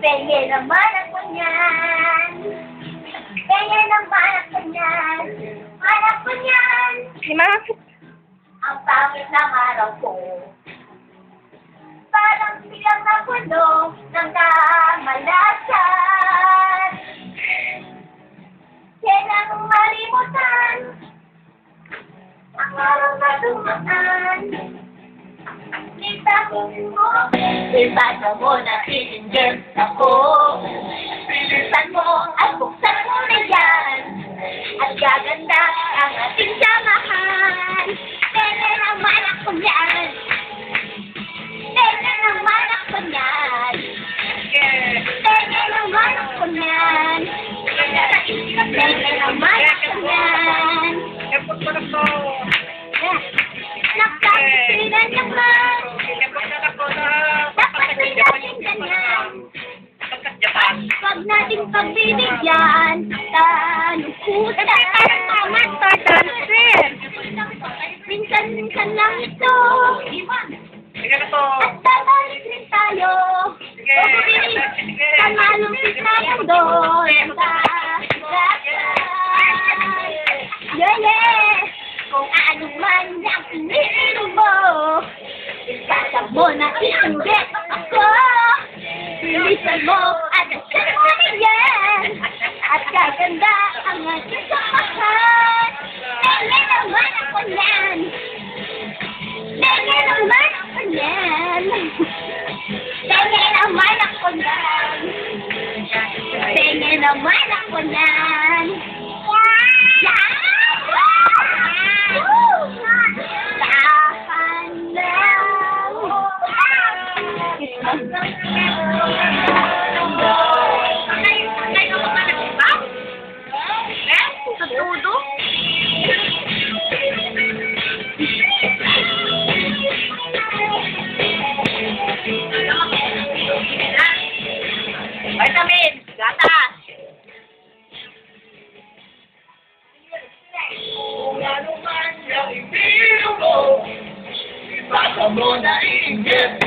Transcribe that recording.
Pengen naman ako niyan. Pengen naman ako niyan. Hanap ko niyan. Ang pangit ng araw ko. Parang silang napuno ng kamalasan. Kailang malimutan ang araw na dumaan. Ibasa mo na iinggit ako. Bilisan mo at buksan mo na yan. At gaganda ang ating samahan. Pengen naman ako yan. Pengen naman ako yan. Pengen naman ako yan. Pengen naman ako yan. Nakakasilan naman. Dapat may natin ganyan. Huwag nating pagbibigyan. Talukutan. Minsan lang ito. At babalik rin tayo. Kamalungkit na mundo. Yeah. Kung ano man ang iniinom mo, ibasa mo na iinggit ako. Bilisan mo at asan mo na yan. At gaganda ang ating samahan. Pengen naman ako yan. Pengen naman ako yan. Pengen naman ako yan. Pengen naman ako yan. Vitamin, gatas. Kung ano man yung ibig mo, ibasa mo na iinggit